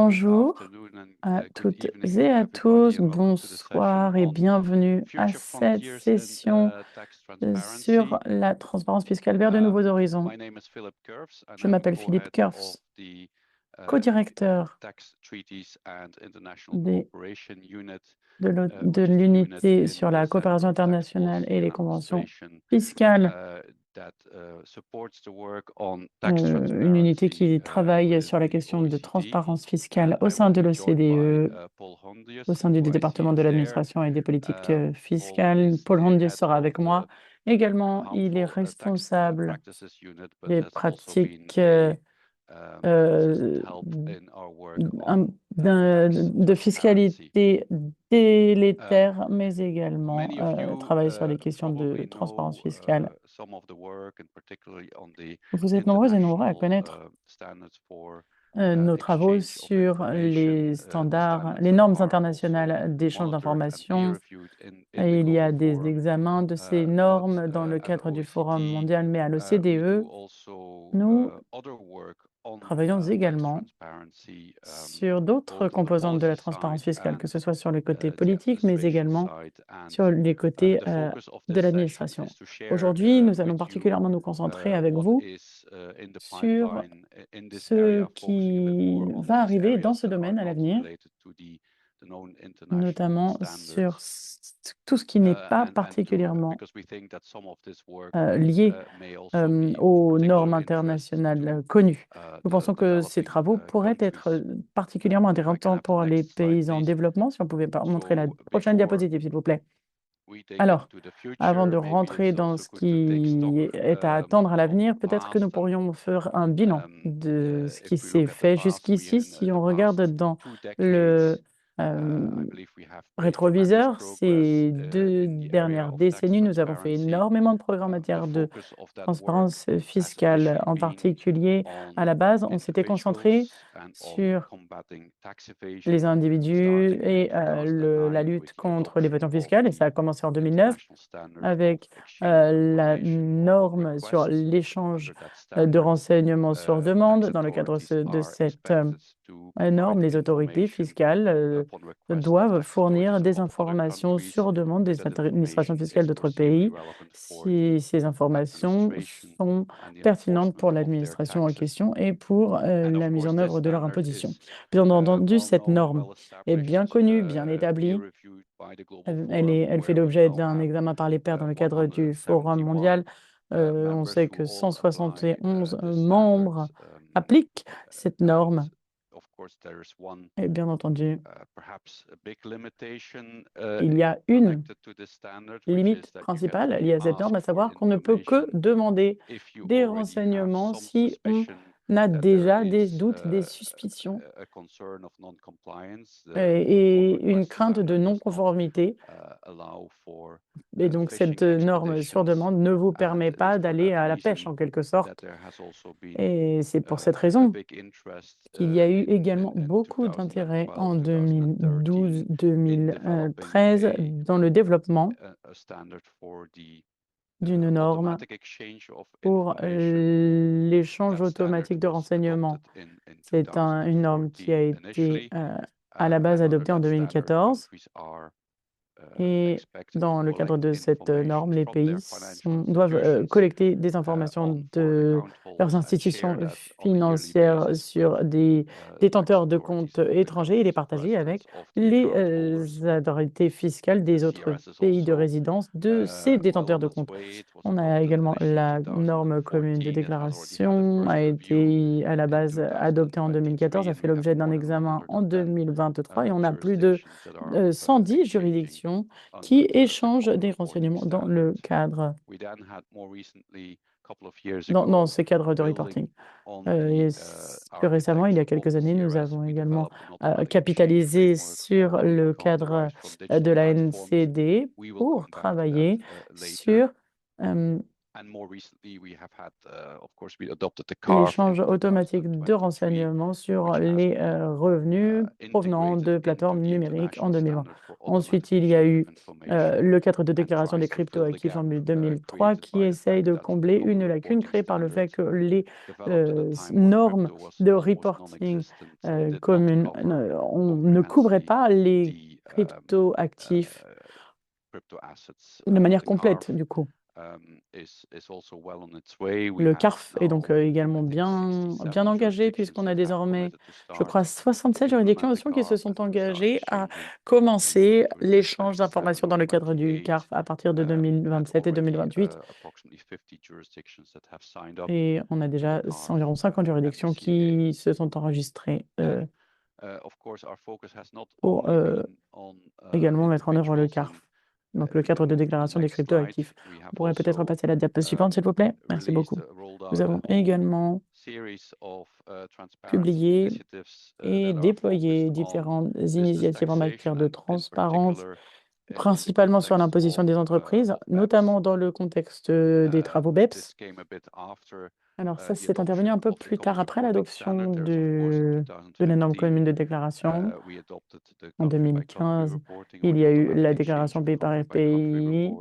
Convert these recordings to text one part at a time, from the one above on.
Bonjour à toutes et à tous, bonsoir et bienvenue à cette session sur la transparence fiscale vers de nouveaux horizons. Je m'appelle Philippe Kurfs, co-directeur des- de l'unité sur la coopération internationale et les conventions fiscales, une unité qui travaille sur la question de transparence fiscale au sein de l'OCDE, au sein du département de l'administration et des politiques fiscales. Paul Hondius sera avec moi. Également, il est responsable des pratiques euh, de fiscalité délétère, mais également travaille sur les questions de transparence fiscale. Vous êtes nombreux et nombreux à connaître nos travaux sur les standards, les normes internationales d'échange d'informations. Et il y a des examens de ces normes dans le cadre du Forum mondial, mais à l'OCDE, nous travaillons également sur d'autres composantes de la transparence fiscale, que ce soit sur le côté politique, mais également sur les côtés de l'administration. Aujourd'hui, nous allons particulièrement nous concentrer avec vous sur ce qui va arriver dans ce domaine à l'avenir, notamment sur tout ce qui n'est pas particulièrement lié aux normes internationales connues. Nous pensons que ces travaux pourraient être particulièrement intéressants pour les pays en développement. Si on pouvait montrer la prochaine diapositive, s'il vous plaît. Alors, avant de rentrer dans ce qui est à attendre à l'avenir, peut-être que nous pourrions faire un bilan de ce qui s'est fait jusqu'ici. Si on regarde dans le rétroviseur, ces 2 dernières décennies, nous avons fait énormément de programmes en matière de transparence fiscale. En particulier, à la base, on s'était concentré sur les individus et la lutte contre l'évasion fiscale, et ça a commencé en 2009 avec la norme sur l'échange de renseignements sur demande. Dans le cadre de cette norme, les autorités fiscales doivent fournir des informations sur demande des administrations fiscales d'autres pays si ces informations sont pertinentes pour l'administration en question et pour la mise en œuvre de leur imposition. Bien entendu, cette norme est bien connue, bien établie. Elle fait l'objet d'un examen par les pairs dans le cadre du Forum mondial. On sait que 171 membres appliquent cette norme. Et bien entendu, il y a une limite principale liée à cette norme, à savoir qu'on ne peut que demander des renseignements si on a déjà des doutes, des suspicions et une crainte de non-conformité. Et donc, cette norme sur demande ne vous permet pas d'aller à la pêche, en quelque sorte. Et c'est pour cette raison qu'il y a eu également beaucoup d'intérêt en 2012-2013 dans le développement d'une norme pour l'échange automatique de renseignements. C'est une norme qui a été à la base adoptée en 2014. Et dans le cadre de cette norme, les pays doivent collecter des informations de leurs institutions financières sur des détenteurs de comptes étrangers et les partager avec les autorités fiscales des autres pays de résidence de ces détenteurs de comptes. On a également la norme commune de déclaration, a été à la base adoptée en 2014, a fait l'objet d'un examen en 2023 et on a plus de 110 juridictions qui échangent des renseignements dans le cadre, dans ces cadres de reporting. Plus récemment, il y a quelques années, nous avons également capitalisé sur le cadre de la NCD pour travailler sur l'échange automatique de renseignements sur les revenus provenant de plateformes numériques en 2020. Ensuite, il y a eu le cadre de déclaration des cryptoactifs en 2003 qui essaye de combler une lacune créée par le fait que les normes de reporting communes ne couvraient pas les cryptoactifs de manière complète, du coup. Le CARF est donc également bien engagé puisqu'on a désormais, je crois, 67 juridictions qui se sont engagées à commencer l'échange d'informations dans le cadre du CARF à partir de 2027 et 2028. Et on a déjà environ 50 juridictions qui se sont enregistrées pour également mettre en œuvre le CARF. Donc, le cadre de déclaration des cryptoactifs. On pourrait peut-être passer à la diapo suivante, s'il vous plaît. Merci beaucoup. Nous avons également publié et déployé différentes initiatives en matière de transparence, principalement sur l'imposition des entreprises, notamment dans le contexte des travaux BEPS. Alors ça, c'est intervenu un peu plus tard après l'adoption de la norme commune de déclaration. En 2015, il y a eu la déclaration pays par pays,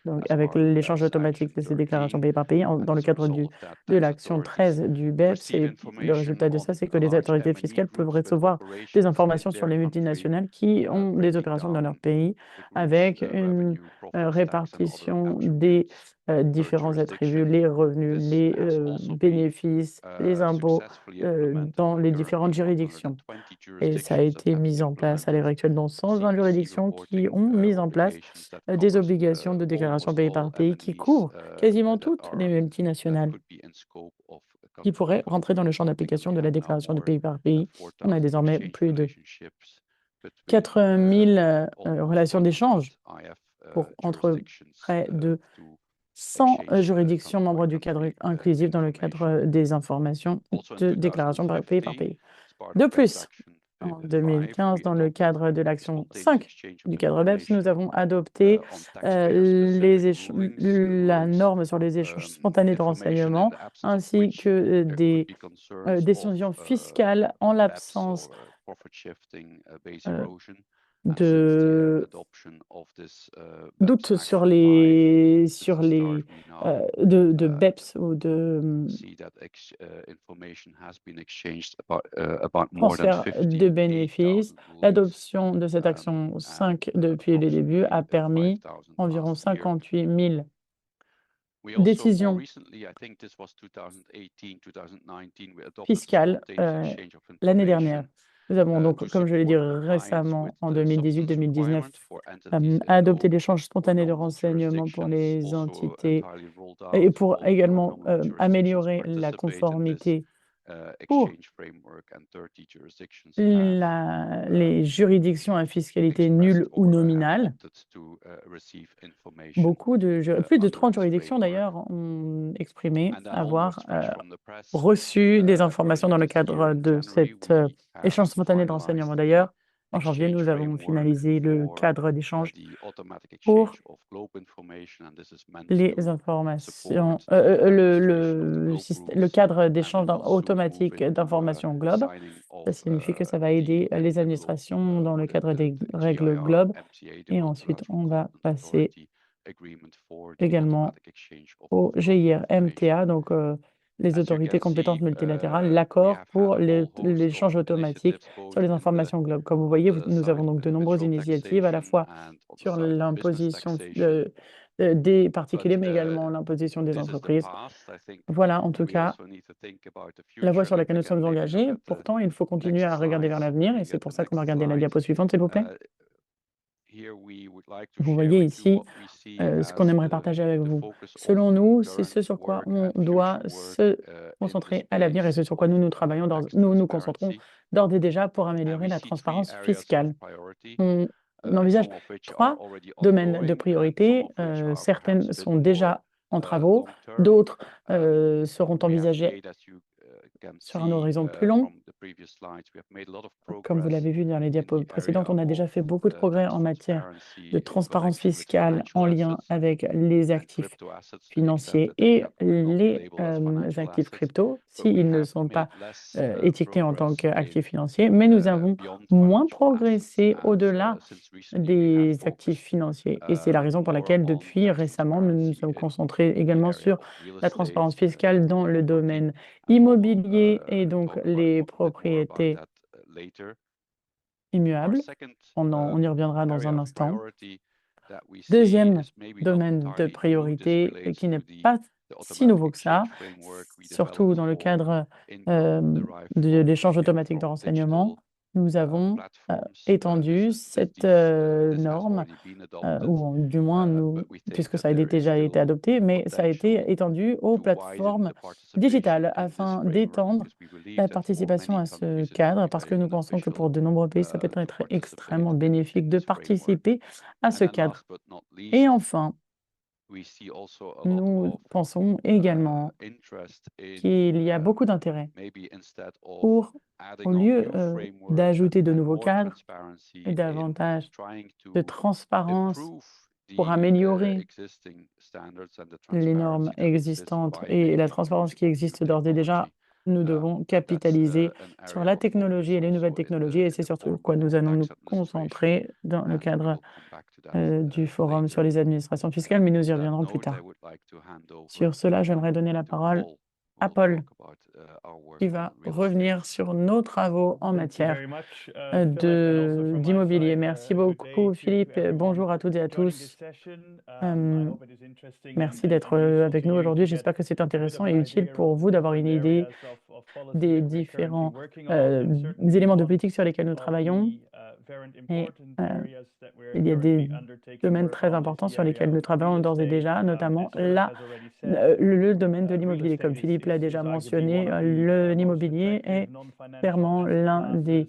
donc avec l'échange automatique de ces déclarations pays par pays dans le cadre de l'action 13 du BEPS. Et le résultat de ça, c'est que les autorités fiscales peuvent recevoir des informations sur les multinationales qui ont des opérations dans leur pays avec une répartition des différents attributs, les revenus, les bénéfices, les impôts dans les différentes juridictions. Et ça a été mis en place à l'heure actuelle dans 120 juridictions qui ont mis en place des obligations de déclaration pays par pays qui couvrent quasiment toutes les multinationales qui pourraient rentrer dans le champ d'application de la déclaration de pays par pays. On a désormais plus de 4000 relations d'échange entre près de 100 juridictions membres du cadre inclusif dans le cadre des informations de déclaration pays par pays. De plus, en 2015, dans le cadre de l'action 5 du cadre BEPS, nous avons adopté la norme sur les échanges spontanés de renseignements ainsi que des décisions fiscales en l'absence de doute sur les de BEPS ou de transfert de bénéfices. L'adoption de cette action 5 depuis le début a permis environ 58 000 décisions fiscales l'année dernière. Nous avons donc, comme je l'ai dit récemment, en 2018-2019, adopté l'échange spontané de renseignements pour les entités et pour également améliorer la conformité pour les juridictions à fiscalité nulle ou nominale. Plus de 30 juridictions d'ailleurs ont exprimé avoir reçu des informations dans le cadre de cet échange spontané de renseignements. D'ailleurs, en janvier, nous avons finalisé le cadre d'échange pour les informations, le cadre d'échange automatique d'informations Globe. Ça signifie que ça va aider les administrations dans le cadre des règles Globe. Et ensuite, on va passer également au GIR-MTA, donc les autorités compétentes multilatérales, l'accord pour l'échange automatique sur les informations Globe. Comme vous voyez, nous avons donc de nombreuses initiatives, à la fois sur l'imposition des particuliers, mais également l'imposition des entreprises. Voilà, en tout cas, la voie sur laquelle nous sommes engagés. Pourtant, il faut continuer à regarder vers l'avenir, et c'est pour ça qu'on va regarder la diapo suivante, s'il vous plaît. Vous voyez ici ce qu'on aimerait partager avec vous. Selon nous, c'est ce sur quoi on doit se concentrer à l'avenir et ce sur quoi nous travaillons, nous nous concentrons d'ores et déjà pour améliorer la transparence fiscale. On envisage 3 domaines de priorité. Certaines sont déjà en travaux, d'autres seront envisagées sur un horizon plus long. Comme vous l'avez vu dans les diapos précédentes, on a déjà fait beaucoup de progrès en matière de transparence fiscale en lien avec les actifs financiers et les actifs crypto, s'ils ne sont pas étiquetés en tant qu'actifs financiers. Mais nous avons moins progressé au-delà des actifs financiers. Et c'est la raison pour laquelle, depuis récemment, nous nous sommes concentrés également sur la transparence fiscale dans le domaine immobilier et donc les propriétés immuables. On y reviendra dans un instant. Deuxième domaine de priorité qui n'est pas si nouveau que ça, surtout dans le cadre de l'échange automatique de renseignements, nous avons étendu cette norme, ou du moins, puisque ça a déjà été adopté, mais ça a été étendu aux plateformes digitales afin d'étendre la participation à ce cadre, parce que nous pensons que pour de nombreux pays, ça peut être extrêmement bénéfique de participer à ce cadre. Et enfin, nous pensons également qu'il y a beaucoup d'intérêt pour, au lieu d'ajouter de nouveaux cadres et davantage de transparence pour améliorer les normes existantes et la transparence qui existe d'ores et déjà, nous devons capitaliser sur la technologie et les nouvelles technologies, et c'est surtout quoi nous allons nous concentrer dans le cadre du forum sur les administrations fiscales, mais nous y reviendrons plus tard. Sur cela, j'aimerais donner la parole à Paul, qui va revenir sur nos travaux en matière d'immobilier. Merci beaucoup, Philippe. Bonjour à toutes et à tous. Merci d'être avec nous aujourd'hui. J'espère que c'est intéressant et utile pour vous d'avoir une idée des différents éléments de politique sur lesquels nous travaillons. Et il y a des domaines très importants sur lesquels nous travaillons d'ores et déjà, notamment le domaine de l'immobilier. Comme Philippe l'a déjà mentionné, l'immobilier est clairement l'un des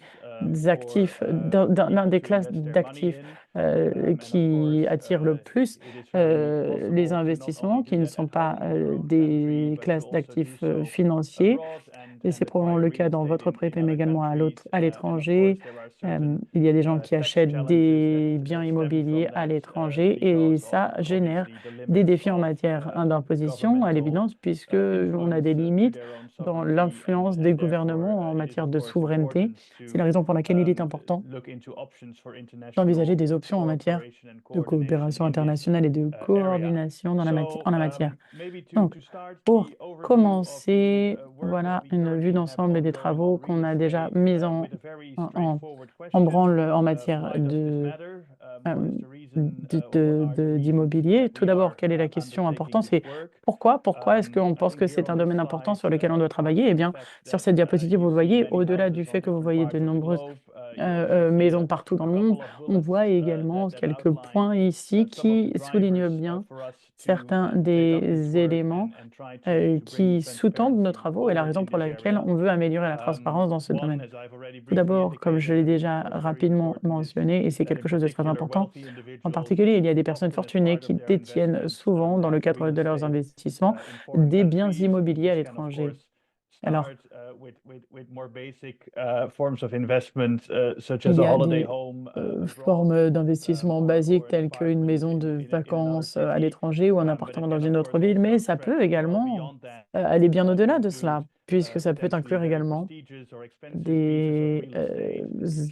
actifs, l'un des classes d'actifs qui attire le plus les investissements, qui ne sont pas des classes d'actifs financiers. Et c'est probablement le cas dans votre pays, mais également à l'étranger. Il y a des gens qui achètent des biens immobiliers à l'étranger et ça génère des défis en matière d'imposition, à l'évidence, puisque on a des limites dans l'influence des gouvernements en matière de souveraineté. C'est la raison pour laquelle il est important d'envisager des options en matière de coopération internationale et de coordination en la matière. Donc, pour commencer, voilà une vue d'ensemble des travaux qu'on a déjà mis en branle en matière d'immobilier. Tout d'abord, quelle est la question importante? C'est pourquoi? Pourquoi est-ce qu'on pense que c'est un domaine important sur lequel on doit travailler? Eh bien, sur cette diapositive, vous le voyez, au-delà du fait que vous voyez de nombreuses maisons partout dans le monde, on voit également quelques points ici qui soulignent bien certains des éléments qui sous-tendent nos travaux et la raison pour laquelle on veut améliorer la transparence dans ce domaine. Tout d'abord, comme je l'ai déjà rapidement mentionné, et c'est quelque chose de très important, en particulier, il y a des personnes fortunées qui détiennent souvent, dans le cadre de leurs investissements, des biens immobiliers à l'étranger. Alors, il y a des formes d'investissement basiques telles qu'une maison de vacances à l'étranger ou un appartement dans une autre ville, mais ça peut également aller bien au-delà de cela, puisque ça peut inclure également des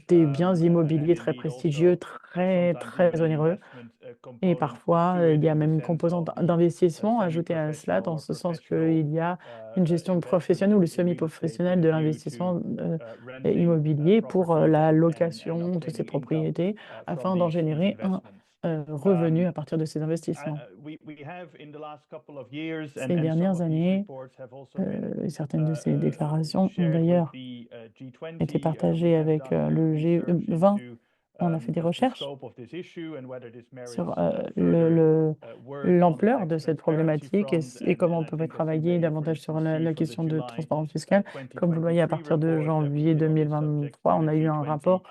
biens immobiliers très prestigieux, très, très onéreux. Et parfois, il y a même une composante d'investissement ajoutée à cela, dans ce sens qu'il y a une gestion professionnelle ou le semi-professionnel de l'investissement immobilier pour la location de ces propriétés afin d'en générer un revenu à partir de ces investissements. Ces dernières années, certaines de ces déclarations ont d'ailleurs été partagées avec le G20. On a fait des recherches sur l'ampleur de cette problématique et comment on peut travailler davantage sur la question de transparence fiscale. Comme vous le voyez, à partir de janvier 2023, on a eu un rapport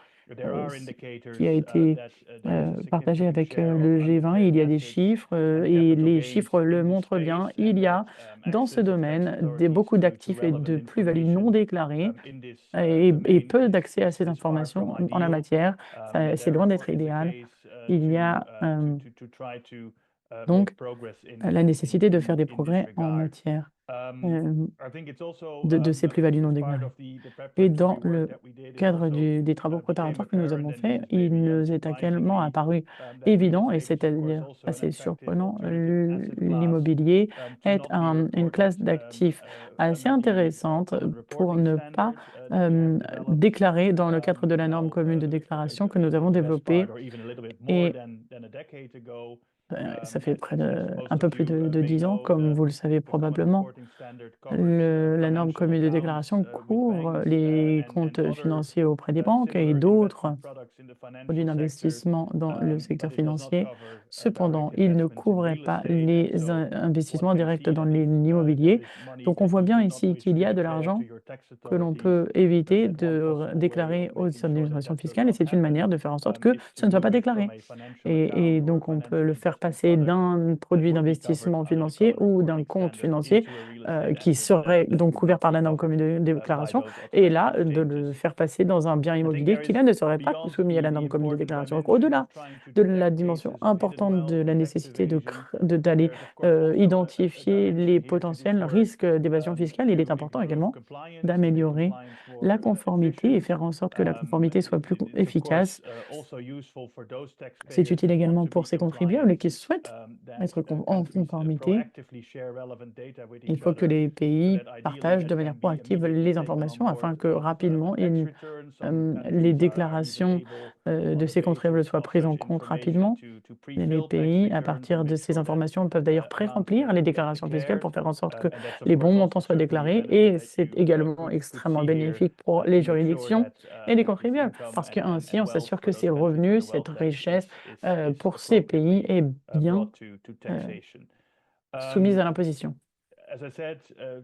qui a été partagé avec le G20. Il y a des chiffres et les chiffres le montrent bien. Il y a dans ce domaine beaucoup d'actifs et de plus-values non déclarées et peu d'accès à ces informations en la matière. C'est loin d'être idéal. Il y a donc la nécessité de faire des progrès en matière euh, de ces plus-values non déclarées. Et dans le cadre des travaux préparatoires que nous avons faits, il nous est également apparu évident, et c'est-à-dire assez surprenant, l'immobilier est une classe d'actifs assez intéressante pour ne pas déclarer dans le cadre de la norme commune de déclaration que nous avons développée. Et ça fait un peu plus de 10 ans, comme vous le savez probablement. La norme commune de déclaration couvre les comptes financiers auprès des banques et d'autres produits d'investissement dans le secteur financier. Cependant, il ne couvrait pas les investissements directs dans l'immobilier. Donc, on voit bien ici qu'il y a de l'argent que l'on peut éviter de déclarer aux administrations fiscales et c'est une manière de faire en sorte que ce ne soit pas déclaré. Et donc, on peut le faire passer d'un produit d'investissement financier ou d'un compte financier qui serait donc couvert par la norme commune de déclaration, et là, de le faire passer dans un bien immobilier qui, là, ne serait pas soumis à la norme commune de déclaration. Donc, au-delà de la dimension importante de la nécessité d'aller identifier les potentiels risques d'évasion fiscale, il est important également d'améliorer la conformité et faire en sorte que la conformité soit plus efficace. C'est utile également pour ces contribuables qui souhaitent être en conformité. Il faut que les pays partagent de manière proactive les informations afin que rapidement les déclarations de ces contribuables soient prises en compte rapidement. Et les pays, à partir de ces informations, peuvent d'ailleurs pré-remplir les déclarations fiscales pour faire en sorte que les bons montants soient déclarés. Et c'est également extrêmement bénéfique pour les juridictions et les contribuables, parce qu'ainsi, on s'assure que ces revenus, cette richesse pour ces pays est bien soumise à l'imposition.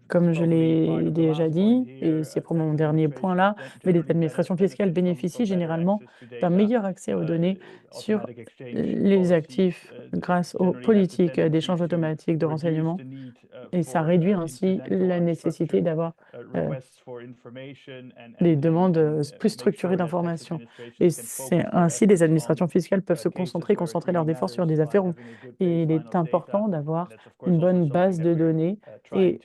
Comme je l'ai déjà dit, et c'est pour mon dernier point là, mais les administrations fiscales bénéficient généralement d'un meilleur accès aux données sur les actifs grâce aux politiques d'échange automatique de renseignements, et ça réduit ainsi la nécessité d'avoir des demandes plus structurées d'informations. Et c'est ainsi les administrations fiscales peuvent se concentrer leurs efforts sur des affaires où il est important d'avoir une bonne base de données, et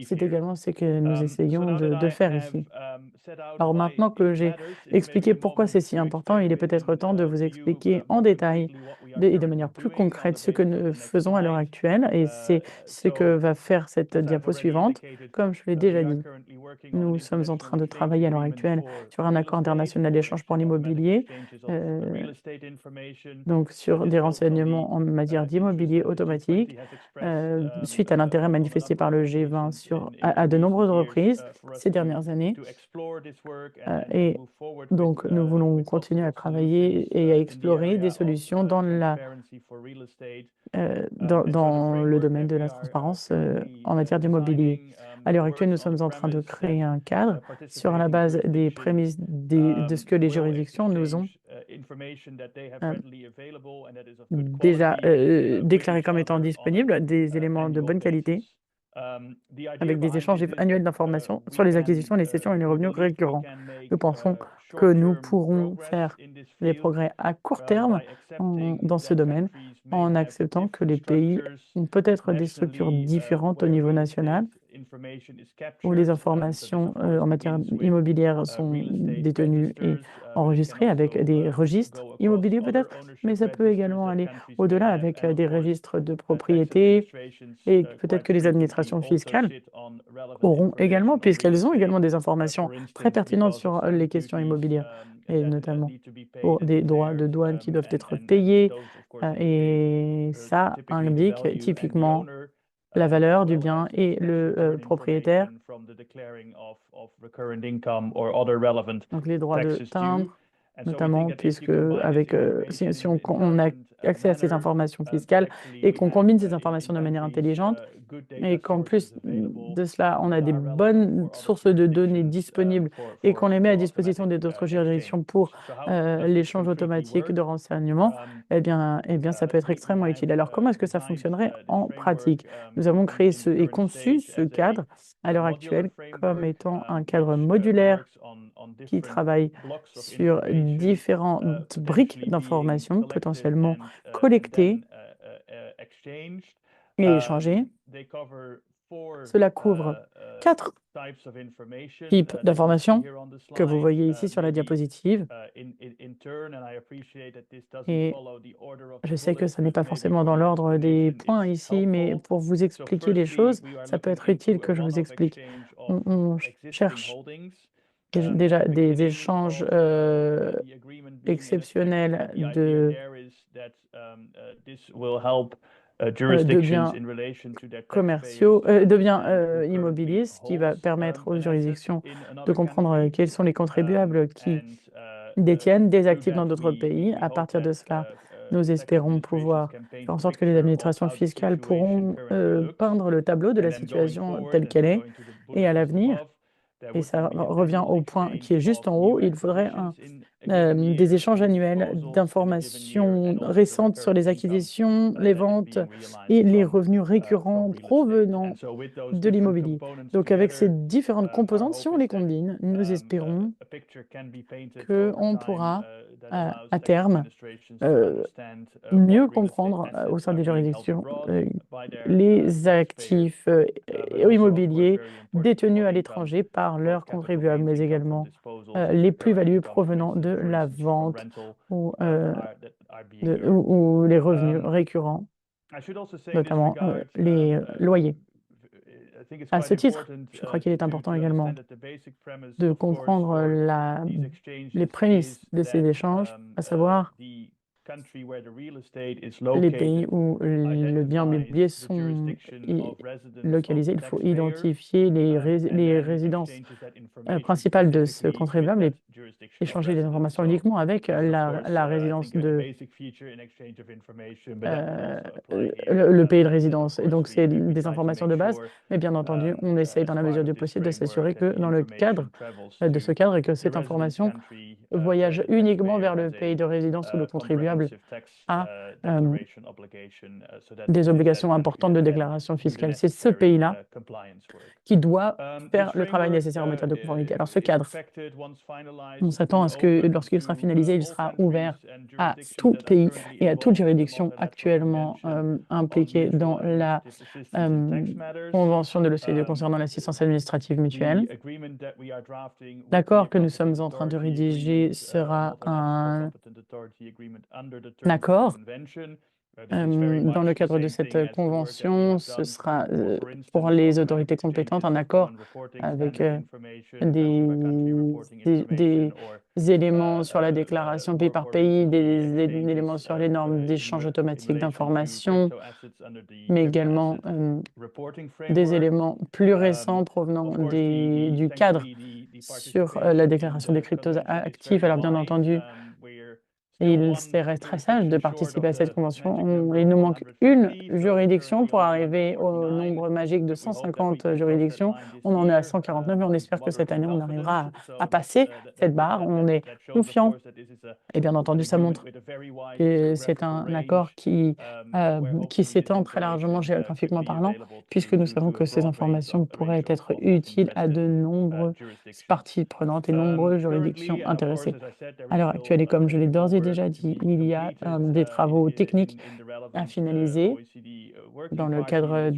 c'est également ce que nous essayons de faire ici. Alors maintenant que j'ai expliqué pourquoi c'est si important, il est peut-être temps de vous expliquer en détail et de manière plus concrète ce que nous faisons à l'heure actuelle, et c'est ce que va faire cette diapo suivante. Comme je l'ai déjà dit, nous sommes en train de travailler à l'heure actuelle sur un accord international d'échange pour l'immobilier, donc sur des renseignements en matière d'immobilier automatique, suite à l'intérêt manifesté par le G20 à de nombreuses reprises ces dernières années. Et donc, nous voulons continuer à travailler et à explorer des solutions dans le domaine de la transparence en matière d'immobilier. À l'heure actuelle, nous sommes en train de créer un cadre sur la base des prémices de ce que les juridictions nous ont déjà déclaré comme étant disponibles, des éléments de bonne qualité, avec des échanges annuels d'informations sur les acquisitions, les cessions et les revenus récurrents. Nous pensons que nous pourrons faire des progrès à court terme dans ce domaine en acceptant que les pays ont peut-être des structures différentes au niveau national, où les informations en matière immobilière sont détenues et enregistrées avec des registres immobiliers peut-être, mais ça peut également aller au-delà avec des registres de propriété, et peut-être que les administrations fiscales auront également, puisqu'elles ont également des informations très pertinentes sur les questions immobilières, et notamment pour des droits de douane qui doivent être payés, et ça indique typiquement la valeur du bien et le propriétaire. Donc les droits de timbre, notamment, puisque si on a accès à ces informations fiscales et qu'on combine ces informations de manière intelligente, et qu'en plus de cela, on a des bonnes sources de données disponibles et qu'on les met à disposition des autres juridictions pour l'échange automatique de renseignements, eh bien, ça peut être extrêmement utile. Alors, comment est-ce que ça fonctionnerait en pratique? Nous avons créé et conçu ce cadre à l'heure actuelle comme étant un cadre modulaire qui travaille sur différentes briques d'informations potentiellement collectées et échangées. Cela couvre 4 types d'informations que vous voyez ici sur la diapositive. Et je sais que ce n'est pas forcément dans l'ordre des points ici, mais pour vous expliquer les choses, ça peut être utile que je vous explique. On cherche déjà des échanges exceptionnels de biens commerciaux, de biens immobiliers, ce qui va permettre aux juridictions de comprendre quels sont les contribuables qui détiennent des actifs dans d'autres pays. À partir de cela, nous espérons pouvoir faire en sorte que les administrations fiscales pourront peindre le tableau de la situation telle qu'elle est. Et à l'avenir, et ça revient au point qui est juste en haut, il faudrait des échanges annuels d'informations récentes sur les acquisitions, les ventes et les revenus récurrents provenant de l'immobilier. Donc avec ces différentes composantes, si on les combine, nous espérons qu'on pourra à terme mieux comprendre au sein des juridictions les actifs immobiliers détenus à l'étranger par leurs contribuables, mais également les plus-values provenant de la vente ou les revenus récurrents, notamment les loyers. À ce titre, je crois qu'il est important également de comprendre les prémices de ces échanges, à savoir les pays où le bien immobilier sont localisés. Il faut identifier les résidences principales de ce contribuable et échanger des informations uniquement avec la résidence le pays de résidence. Et donc, c'est des informations de base, mais bien entendu, on essaye dans la mesure du possible de s'assurer que dans le cadre de ce cadre et que cette information voyage uniquement vers le pays de résidence où le contribuable a des obligations importantes de déclaration fiscale. C'est ce pays-là qui doit faire le travail nécessaire en matière de conformité. Alors, ce cadre, on s'attend à ce que lorsqu'il sera finalisé, il sera ouvert à tout pays et à toute juridiction actuellement impliquée dans la convention de l'OCDE concernant l'assistance administrative mutuelle. L'accord que nous sommes en train de rédiger sera un accord. Dans le cadre de cette convention, ce sera pour les autorités compétentes un accord avec des éléments sur la déclaration pays par pays, des éléments sur les normes d'échange automatique d'informations, mais également des éléments plus récents provenant du cadre sur la déclaration des crypto-actifs. Alors bien entendu, il serait très sage de participer à cette convention. Il nous manque une juridiction pour arriver au nombre magique de 150 juridictions. On en est à 149 et on espère que cette année, on arrivera à passer cette barre. On est confiant. Et bien entendu, ça montre que c'est un accord qui s'étend très largement géographiquement parlant, puisque nous savons que ces informations pourraient être utiles à de nombreuses parties prenantes et nombreuses juridictions intéressées. À l'heure actuelle, et comme je l'ai d'ores et déjà dit, il y a des travaux techniques à finaliser dans le cadre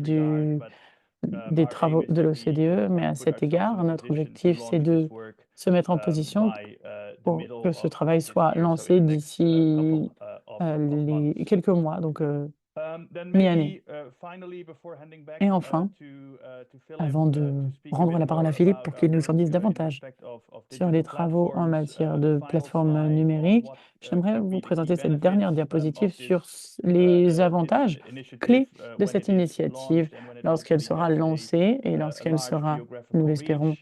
des travaux de l'OCDE, mais à cet égard, notre objectif, c'est de se mettre en position pour que ce travail soit lancé d'ici les quelques mois, donc mi-année. Et enfin, avant de rendre la parole à Philippe pour qu'il nous en dise davantage sur les travaux en matière de plateforme numérique, j'aimerais vous présenter cette dernière diapositive sur les avantages clés de cette initiative lorsqu'elle sera lancée et lorsqu'elle sera, nous l'espérons,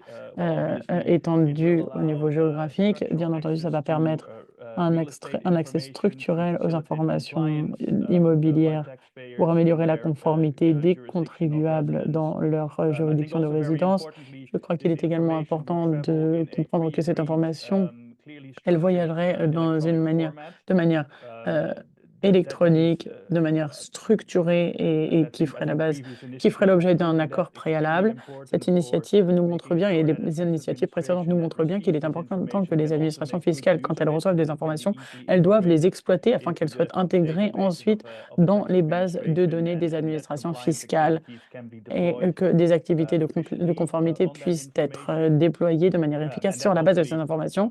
étendue au niveau géographique. Bien entendu, ça va permettre un accès structurel aux informations immobilières pour améliorer la conformité des contribuables dans leur juridiction de résidence. Je crois qu'il est également important de comprendre que cette information, elle voyagerait de manière euh, électronique, de manière structurée et qui ferait l'objet d'un accord préalable. Cette initiative nous montre bien, et les initiatives précédentes nous montrent bien qu'il est important que les administrations fiscales, quand elles reçoivent des informations, elles doivent les exploiter afin qu'elles soient intégrées ensuite dans les bases de données des administrations fiscales et que des activités de conformité puissent être déployées de manière efficace sur la base de ces informations.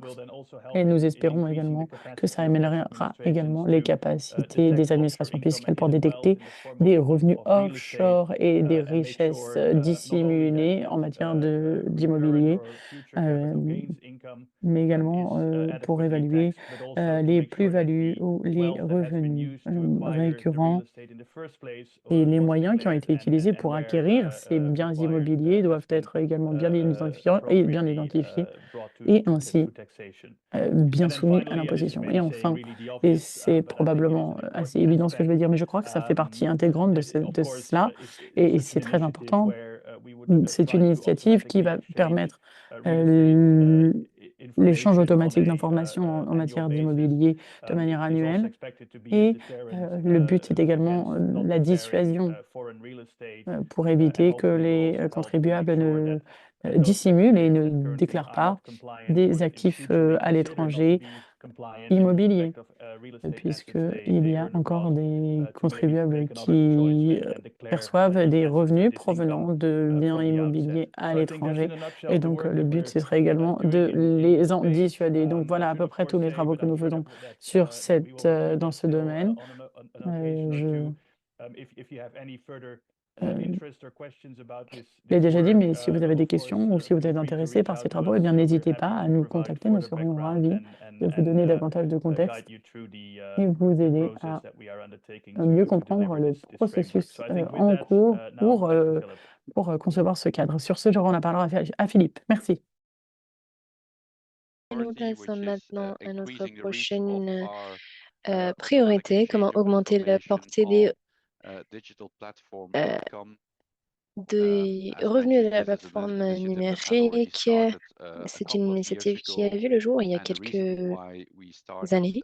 Et nous espérons également que ça améliorera également les capacités des administrations fiscales pour détecter des revenus offshore et des richesses dissimulées en matière d'immobilier, euh, mais également pour évaluer les plus-values ou les revenus récurrents et les moyens qui ont été utilisés pour acquérir ces biens immobiliers doivent être également bien identifiés et ainsi bien soumis à l'imposition. Et enfin, et c'est probablement assez évident ce que je veux dire, mais je crois que ça fait partie intégrante de cela et c'est très important. C'est une initiative qui va permettre l'échange automatique d'informations en matière d'immobilier de manière annuelle. Et le but, c'est également la dissuasion pour éviter que les contribuables ne dissimulent et ne déclarent pas des actifs à l'étranger immobiliers, puisqu'il y a encore des contribuables qui perçoivent des revenus provenant de biens immobiliers à l'étranger. Et donc, le but, ce serait également de les en dissuader. Donc, voilà à peu près tous les travaux que nous faisons dans ce domaine. Je l'ai déjà dit, mais si vous avez des questions ou si vous êtes intéressé par ces travaux, eh bien, n'hésitez pas à nous contacter. Nous serions ravis de vous donner davantage de contexte et vous aider à mieux comprendre le processus en cours pour concevoir ce cadre. Sur ce, je rends la parole à Philippe. Merci. Nous passons maintenant à notre prochaine priorité, comment augmenter la portée euh, des revenus de la plateforme numérique. C'est une initiative qui a vu le jour il y a quelques années.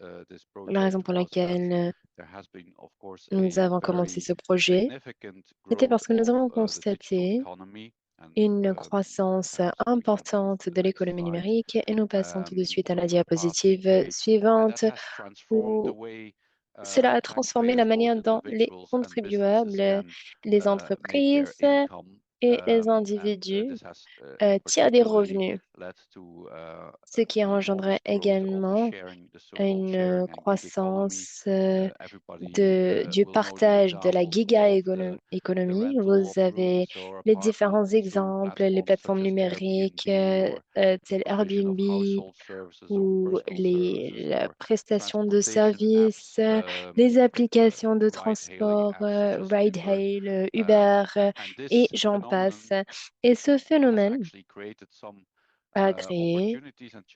La raison pour laquelle nous avons commencé ce projet était parce que nous avons constaté une croissance importante de l'économie numérique et nous passons tout de suite à la diapositive suivante où cela a transformé la manière dont les contribuables, les entreprises et les individus tirent des revenus, ce qui engendrait également une croissance du partage de la économie. Vous avez les différents exemples, les plateformes numériques telles Airbnb ou la prestation de services, les applications de transport, ride-hail, Uber, et j'en passe. Et ce phénomène a créé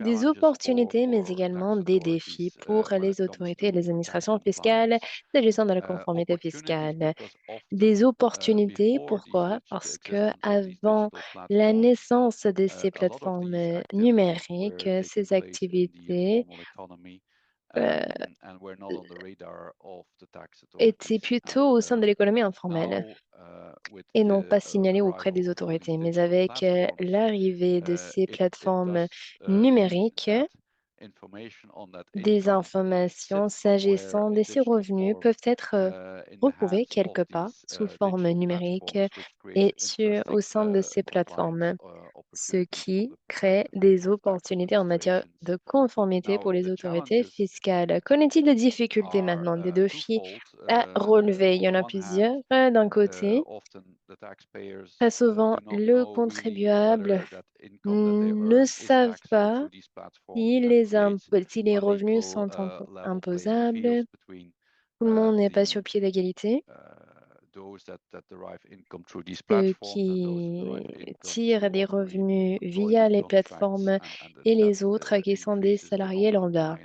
des opportunités, mais également des défis pour les autorités et les administrations fiscales s'agissant de la conformité fiscale. Des opportunités, pourquoi? Parce que avant la naissance de ces plateformes numériques, ces activités euh, étaient plutôt au sein de l'économie informelle et non pas signalées auprès des autorités. Mais avec l'arrivée de ces plateformes numériques, des informations s'agissant de ces revenus peuvent être retrouvées quelque part sous forme numérique au sein de ces plateformes, ce qui crée des opportunités en matière de conformité pour les autorités fiscales. Qu'en est-il des difficultés maintenant, des défis à relever? Il y en a plusieurs. D'un côté, très souvent, le contribuable ne savent pas si les revenus sont imposables. Tout le monde n'est pas sur pied d'égalité. Ceux qui tirent des revenus via les plateformes et les autres qui sont des salariés lambda.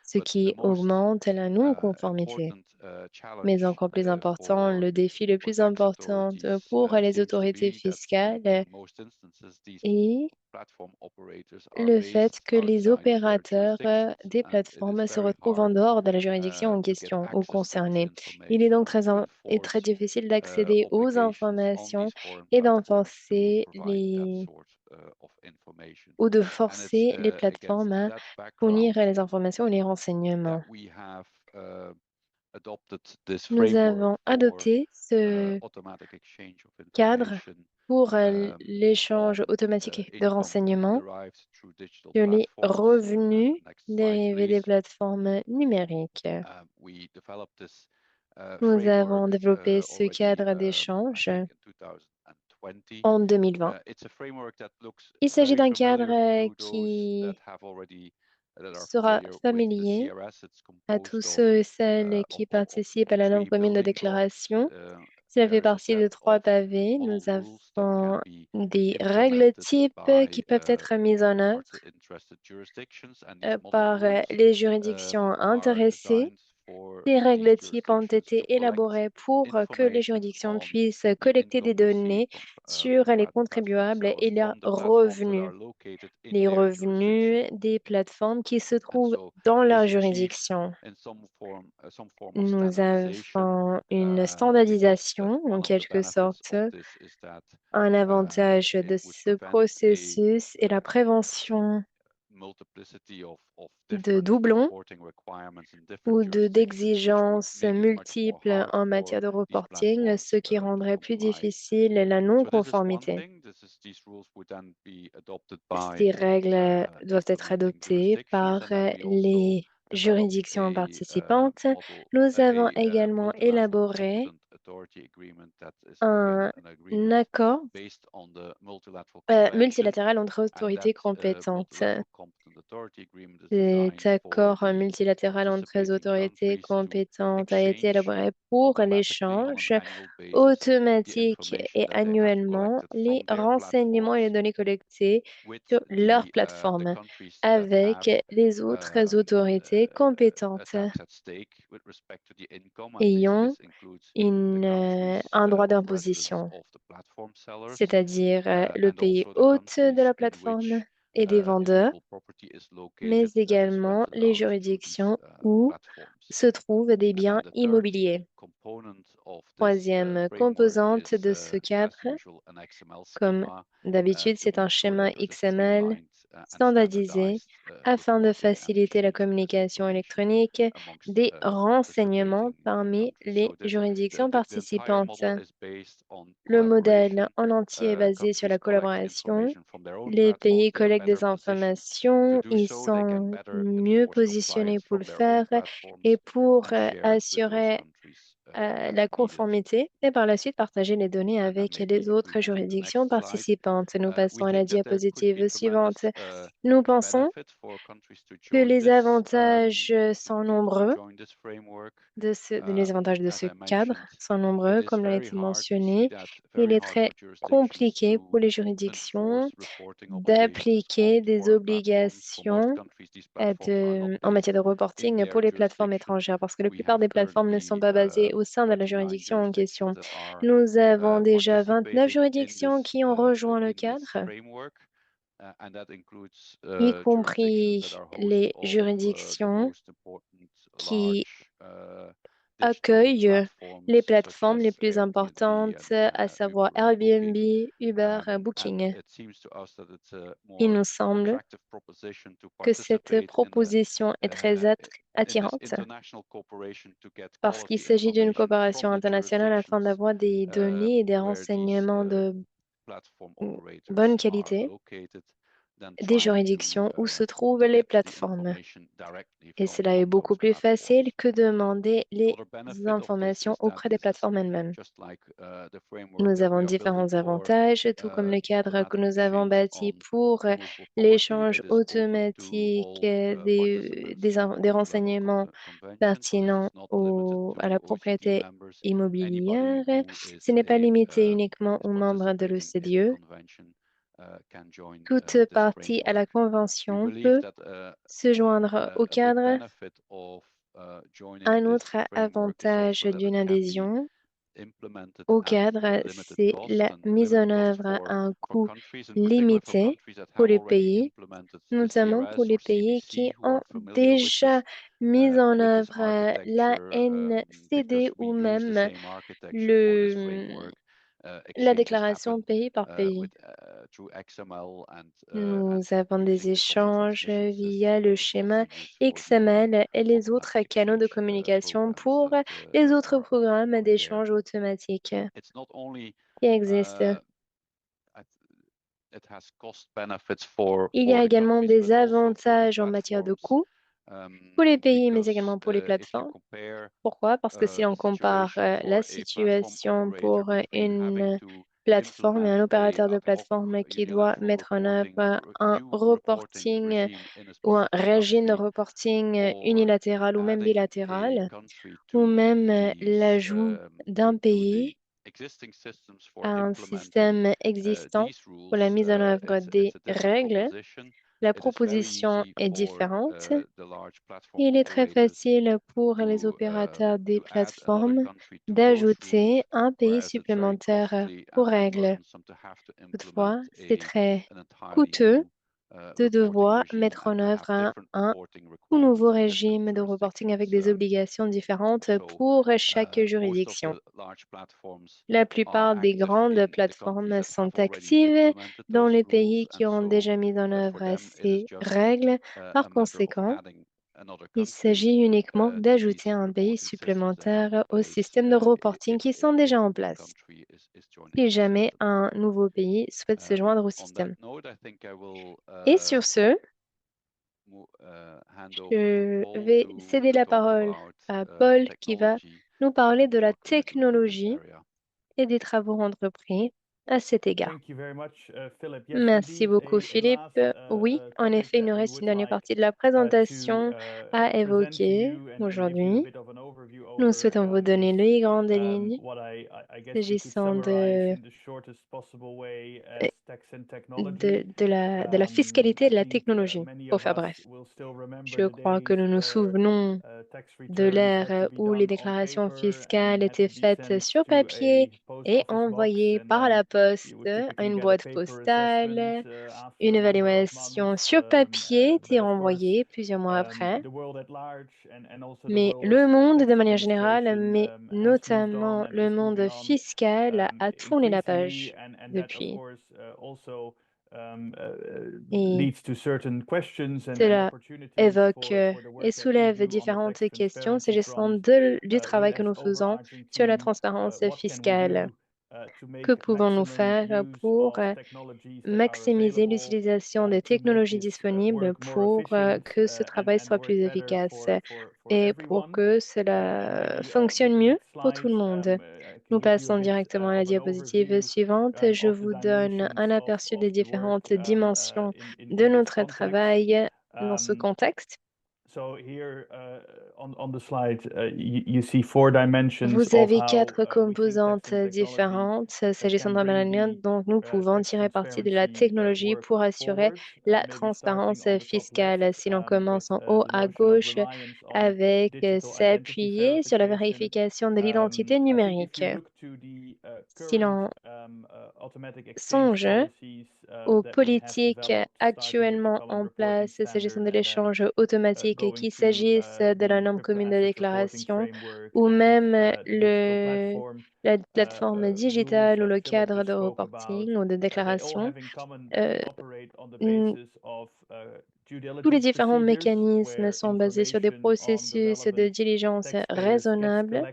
ce qui augmente la non-conformité. Mais encore plus important, le défi le plus important pour les autorités fiscales est le fait que les opérateurs des plateformes se retrouvent en dehors de la juridiction en question ou concernée. Il est donc très difficile d'accéder aux informations et d'enforcer les ou de forcer les plateformes à fournir les informations ou les renseignements. Nous avons adopté ce cadre pour l'échange automatique de renseignements sur les revenus dérivés des plateformes numériques. Nous avons développé ce cadre d'échange en 2020. Il s'agit d'un cadre qui sera familier à tous ceux et celles qui participent à la norme commune de déclaration. Cela fait partie de 3 pavés. Nous avons des règles types qui peuvent être mises en œuvre par les juridictions intéressées. Ces règles types ont été élaborées pour que les juridictions puissent collecter des données sur les contribuables et leurs revenus, les revenus des plateformes qui se trouvent dans leur juridiction. Nous avons une standardisation, en quelque sorte. Un avantage de ce processus est la prévention de doublons ou d'exigences multiples en matière de reporting, ce qui rendrait plus difficile la non-conformité. Ces règles doivent être adoptées par les juridictions participantes. Nous avons également élaboré un accord multilatéral entre autorités compétentes. Cet accord multilatéral entre les autorités compétentes a été élaboré pour l'échange automatique et annuellement les renseignements et les données collectées sur leur plateforme avec les autres autorités compétentes ayant un droit d'imposition, c'est-à-dire le pays hôte de la plateforme et des vendeurs, mais également les juridictions où se trouvent des biens immobiliers. Troisième composante de ce cadre, comme d'habitude, c'est un schéma XML standardisé afin de faciliter la communication électronique des renseignements parmi les juridictions participantes. Le modèle en entier est basé sur la collaboration. Les pays collectent des informations, ils sont mieux positionnés pour le faire et pour assurer la conformité et par la suite partager les données avec les autres juridictions participantes. Nous passons à la diapositive suivante. Nous pensons que les avantages sont nombreux les avantages de ce cadre sont nombreux, comme l'a été mentionné. Il est très compliqué pour les juridictions d'appliquer des obligations en matière de reporting pour les plateformes étrangères, parce que la plupart des plateformes ne sont pas basées au sein de la juridiction en question. Nous avons déjà 29 juridictions qui ont rejoint le cadre, y compris les juridictions qui accueillent les plateformes les plus importantes, à savoir Airbnb, Uber, Booking. Il nous semble que cette proposition est très attirante parce qu'il s'agit d'une coopération internationale afin d'avoir des données et des renseignements de bonne qualité des juridictions où se trouvent les plateformes. Et cela est beaucoup plus facile que demander les informations auprès des plateformes elles-mêmes. Nous avons différents avantages, tout comme le cadre que nous avons bâti pour l'échange automatique des renseignements pertinents à la propriété immobilière. Ce n'est pas limité uniquement aux membres de l'OCDE. Toute partie à la convention peut se joindre au cadre. Un autre avantage d'une adhésion au cadre, c'est la mise en œuvre à un coût limité pour les pays, notamment pour les pays qui ont déjà mis en œuvre la NCD ou même la déclaration pays par pays. Nous avons des échanges via le schéma XML et les autres canaux de communication pour les autres programmes d'échange automatique qui existent. Il y a également des avantages en matière de coûts pour les pays, mais également pour les plateformes. Pourquoi? Parce que si on compare la situation pour une plateforme et un opérateur de plateforme qui doit mettre en œuvre un reporting ou un régime de reporting unilatéral ou même bilatéral, ou même l'ajout d'un pays à un système existant pour la mise en œuvre des règles, la proposition est différente. Il est très facile pour les opérateurs des plateformes d'ajouter un pays supplémentaire aux règles. Toutefois, c'est très coûteux de devoir mettre en œuvre un tout nouveau régime de reporting avec des obligations différentes pour chaque juridiction. La plupart des grandes plateformes sont actives dans les pays qui ont déjà mis en œuvre ces règles. Par conséquent, il s'agit uniquement d'ajouter un pays supplémentaire au système de reporting qui sont déjà en place, si jamais un nouveau pays souhaite se joindre au système. Et sur ce, je vais céder la parole à Paul qui va nous parler de la technologie et des travaux entrepris à cet égard. Merci beaucoup, Philippe. Oui, en effet, il nous reste une dernière partie de la présentation à évoquer aujourd'hui. Nous souhaitons vous donner les grandes lignes s'agissant de la fiscalité et de la technologie, pour faire bref. Je crois que nous nous souvenons de l'ère où les déclarations fiscales étaient faites sur papier et envoyées par la poste à une boîte postale. Une évaluation sur papier était envoyée plusieurs mois après. Mais le monde, de manière générale, mais notamment le monde fiscal, a tourné la page depuis. Et cela évoque et soulève différentes questions s'agissant du travail que nous faisons sur la transparence fiscale. Que pouvons-nous faire pour maximiser l'utilisation des technologies disponibles pour que ce travail soit plus efficace et pour que cela fonctionne mieux pour tout le monde? Nous passons directement à la diapositive suivante. Je vous donne un aperçu des différentes dimensions de notre travail dans ce contexte. Vous avez quatre composantes différentes s'agissant de la manière dont nous pouvons tirer parti de la technologie pour assurer la transparence fiscale. Si l'on commence en haut à gauche avec s'appuyer sur la vérification de l'identité numérique. Si l'on songe aux politiques actuellement en place s'agissant de l'échange automatique, qu'il s'agisse de la norme commune de déclaration ou même la plateforme digitale ou le cadre de reporting ou de déclaration. euh, n- Tous les différents mécanismes sont basés sur des processus de diligence raisonnables.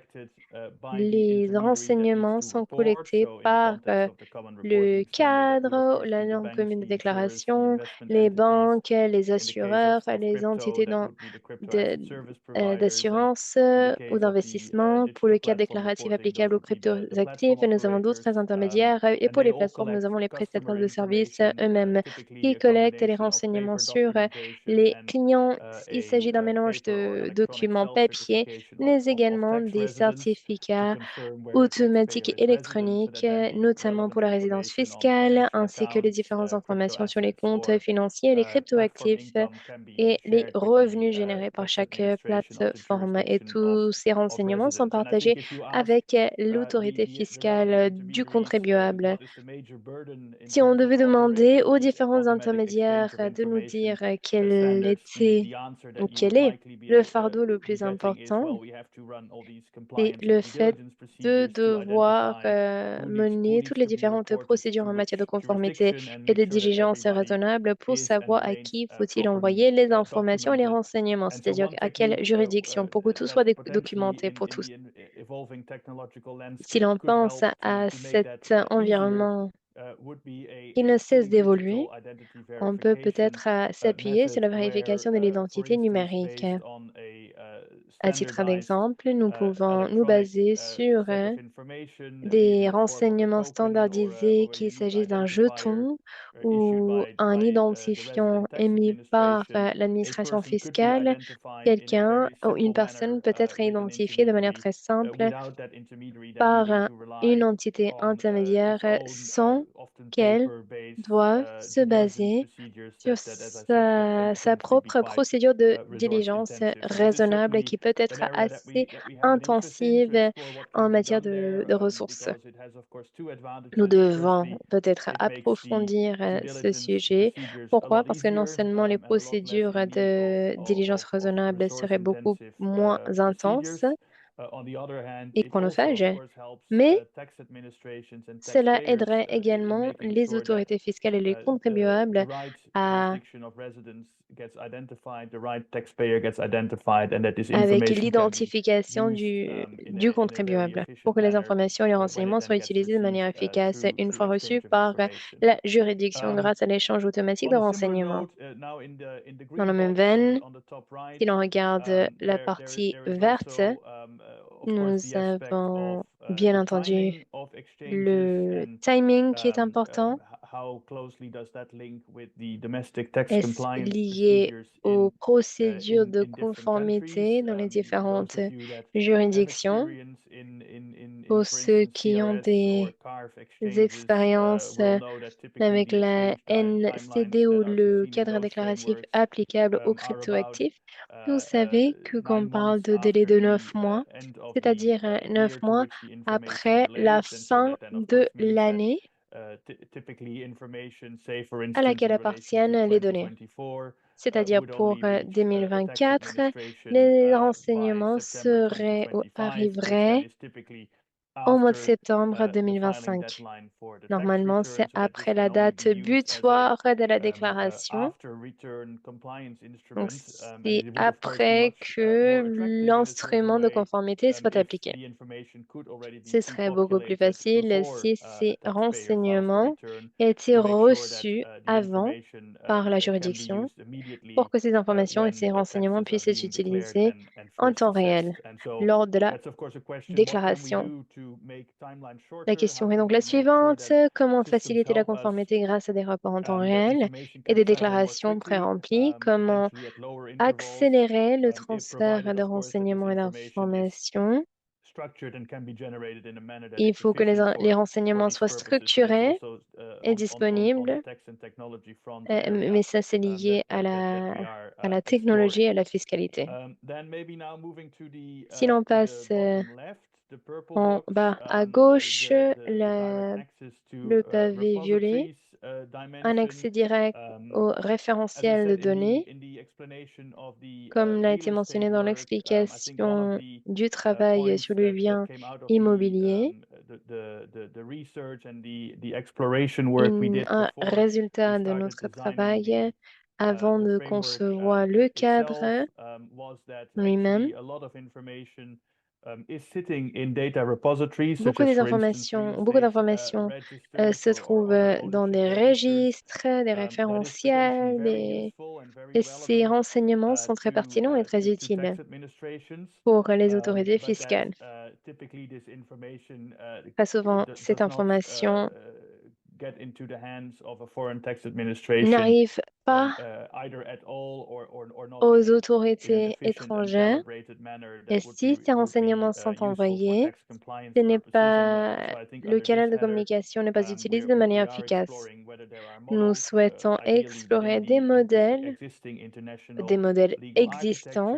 Les renseignements sont collectés par le cadre, la norme commune de déclaration, les banques, les assureurs, les entités d'assurance ou d'investissement. Pour le cadre déclaratif applicable aux cryptoactifs, nous avons d'autres intermédiaires et pour les plateformes, nous avons les prestataires de services eux-mêmes qui collectent les renseignements sur les clients. Il s'agit d'un mélange de documents papier, mais également des certificats certificats automatiques et électroniques, notamment pour la résidence fiscale, ainsi que les différentes informations sur les comptes financiers et les cryptoactifs et les revenus générés par chaque plateforme. Et tous ces renseignements sont partagés avec l'autorité fiscale du contribuable. Si on devait demander aux différents intermédiaires de nous dire quel était ou quel est le fardeau le plus important, c'est le fait de devoir mener toutes les différentes procédures en matière de conformité et de diligence raisonnable pour savoir à qui faut-il envoyer les informations et les renseignements, c'est-à-dire à quelle juridiction, pour que tout soit documenté pour tous. Si l'on pense à cet environnement qui ne cesse d'évoluer, on peut peut-être s'appuyer sur la vérification de l'identité numérique. À titre d'exemple, nous pouvons nous baser sur des renseignements standardisés, qu'il s'agisse d'un jeton ou un identifiant émis par l'administration fiscale. Quelqu'un ou une personne peut être identifiée de manière très simple par une entité intermédiaire sans qu'elle doive se baser sur sa propre procédure de diligence raisonnable qui peut être assez intensive en matière de ressources. Nous devons peut-être approfondir ce sujet. Pourquoi? Parce que non seulement les procédures de diligence raisonnable seraient beaucoup moins intenses et chronophages, mais cela aiderait également les autorités fiscales et les contribuables avec l'identification du contribuable pour que les informations et les renseignements soient utilisés de manière efficace une fois reçus par la juridiction grâce à l'échange automatique de renseignements. Dans la même veine, si l'on regarde la partie verte, nous avons bien entendu le timing qui est important. Est-ce lié aux procédures de conformité dans les différentes juridictions? Pour ceux qui ont des expériences avec la NCD ou le cadre déclaratif applicable aux cryptoactifs, vous savez que quand on parle de délai de 9 mois, c'est-à-dire 9 mois après la fin de l'année à laquelle appartiennent les données. C'est-à-dire pour 2024, les renseignements seraient ou arriveraient au mois de septembre 2025. Normalement, c'est après la date butoir de la déclaration. Donc, c'est après que l'instrument de conformité soit appliqué. Ce serait beaucoup plus facile si ces renseignements étaient reçus avant par la juridiction pour que ces informations et ces renseignements puissent être utilisés en temps réel lors de la déclaration. La question est donc la suivante. Comment faciliter la conformité grâce à des rapports en temps réel et des déclarations pré-remplies? Comment accélérer le transfert de renseignements et d'informations? Il faut que les renseignements soient structurés et disponibles, mais ça, c'est lié à la technologie et à la fiscalité. Si l'on passe en bas à gauche, le pavé violet, un accès direct au référentiel de données, comme l'a été mentionné dans l'explication du travail sur le bien immobilier. Un résultat de notre travail avant de concevoir le cadre lui-même. Beaucoup d'informations se trouvent dans des registres, des référentiels, et ces renseignements sont très pertinents et très utiles pour les autorités fiscales. Pas souvent, cette information n'arrive pas aux autorités étrangères. Et si ces renseignements sont envoyés, ce n'est pas, le canal de communication n'est pas utilisé de manière efficace. Nous souhaitons explorer des modèles existants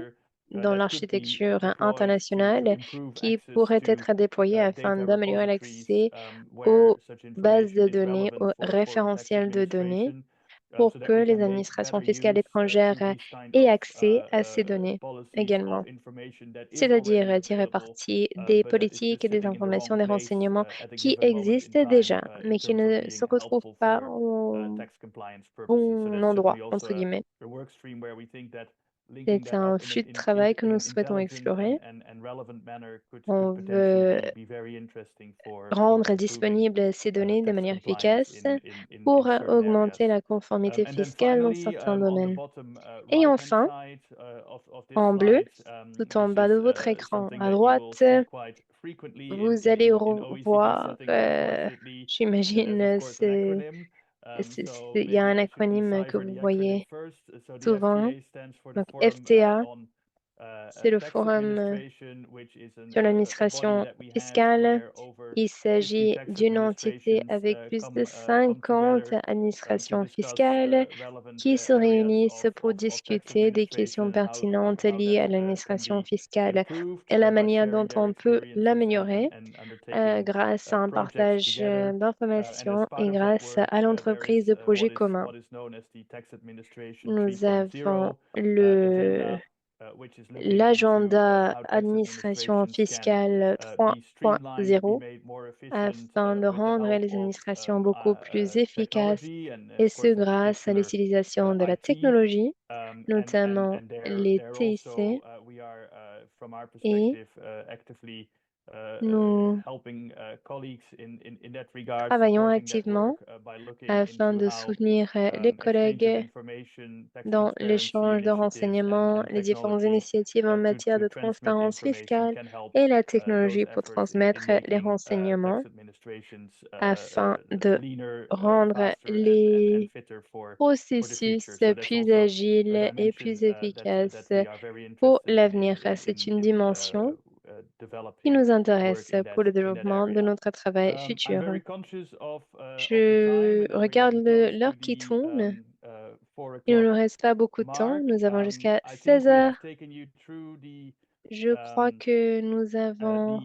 dans l'architecture internationale qui pourraient être déployés afin d'améliorer l'accès aux bases de données, aux référentiels de données pour que les administrations fiscales étrangères aient accès à ces données également, c'est-à-dire tirer parti des politiques et des informations, des renseignements qui existent déjà, mais qui ne se retrouvent pas au bon endroit, entre guillemets. C'est un flux de travail que nous souhaitons explorer. On veut rendre disponibles ces données de manière efficace pour augmenter la conformité fiscale dans certains domaines. Et enfin, en bleu, tout en bas de votre écran à droite, vous allez revoir, j'imagine, il y a un acronyme que vous voyez souvent. Donc, FTA, c'est le Forum sur l'administration fiscale. Il s'agit d'une entité avec plus de 50 administrations fiscales qui se réunissent pour discuter des questions pertinentes liées à l'administration fiscale et la manière dont on peut l'améliorer grâce à un partage d'informations et grâce à l'entreprise de projets communs. Nous avons l'agenda administration fiscale 3.0 afin de rendre les administrations beaucoup plus efficaces et ce grâce à l'utilisation de la technologie, notamment les TIC. Et nous travaillons activement afin de soutenir les collègues dans l'échange de renseignements, les différentes initiatives en matière de transparence fiscale et la technologie pour transmettre les renseignements afin de rendre les processus plus agiles et plus efficaces pour l'avenir. C'est une dimension qui nous intéresse pour le développement de notre travail futur. Je regarde l'heure qui tourne. Il ne nous reste pas beaucoup de temps. Nous avons jusqu'à 16 heures. Je crois que nous avons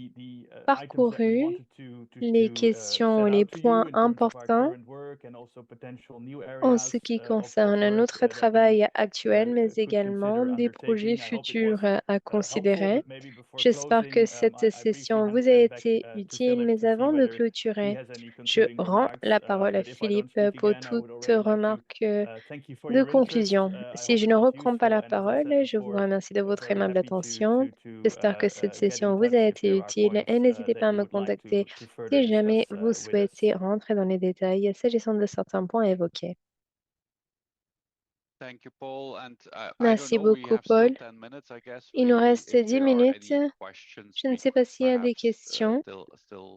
parcouru les questions, les points importants en ce qui concerne notre travail actuel, mais également des projets futurs à considérer. J'espère que cette session vous a été utile, mais avant de clôturer, je rends la parole à Philippe pour toute remarque de conclusion. Si je ne reprends pas la parole, je vous remercie de votre aimable attention. J'espère que cette session vous a été utile et n'hésitez pas à me contacter si jamais vous souhaitez rentrer dans les détails s'agissant de certains points évoqués. Merci beaucoup, Paul. Il nous reste 10 minutes. Je ne sais pas s'il y a des questions.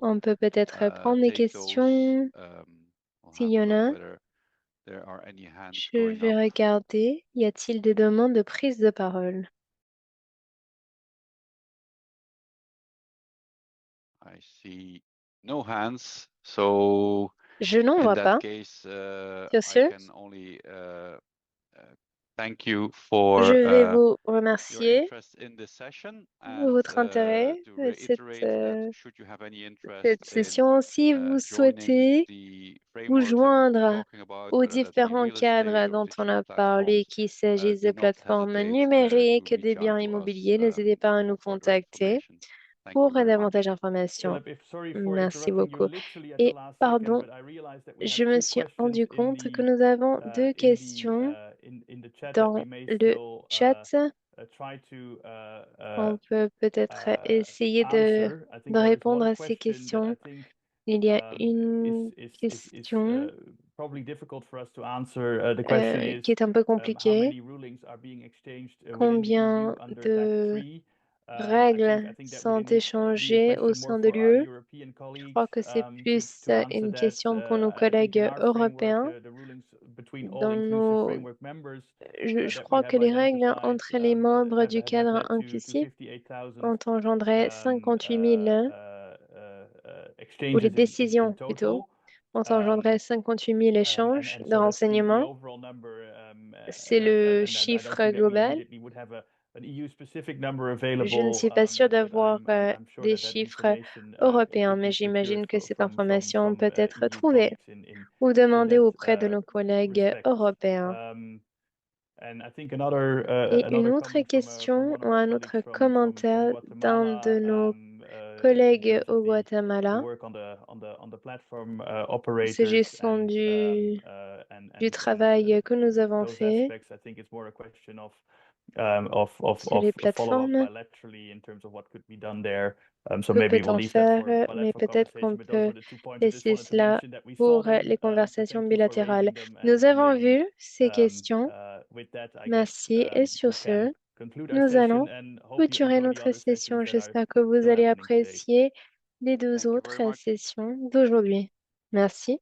On peut peut-être prendre des questions s'il y en a. Je vais regarder. Y a-t-il des demandes de prise de parole? Je n'en vois pas. Sur ce, je vais vous remercier de votre intérêt de cette session. Si vous souhaitez vous joindre aux différents cadres dont on a parlé, qu'il s'agisse de plateformes numériques, des biens immobiliers, n'hésitez pas à nous contacter pour davantage d'informations. Merci beaucoup. Et pardon, je me suis rendu compte que nous avons deux questions dans le chat. On peut peut-être essayer de répondre à ces questions. Il y a une question qui est un peu compliquée. Combien de règles sont échangées au sein de l'UE. Je crois que c'est plus une question pour nos collègues européens. Dans nos... je crois que les règles entre les membres du cadre inclusif ont engendré 58 000, ou les décisions plutôt, ont engendré 58 000 échanges de renseignements. C'est le chiffre global. Je ne suis pas sûre d'avoir des chiffres européens, mais j'imagine que cette information peut être trouvée ou demandée auprès de nos collègues européens. Et une autre question ou un autre commentaire d'un de nos collègues au Guatemala, s'agissant du travail que nous avons fait sur les plateformes. Que peut-on faire? Mais peut-être qu'on peut laisser cela pour les conversations bilatérales. Nous avons vu ces questions. Merci. Et sur ce, nous allons clôturer notre session. J'espère que vous allez apprécier les deux autres sessions d'aujourd'hui. Merci.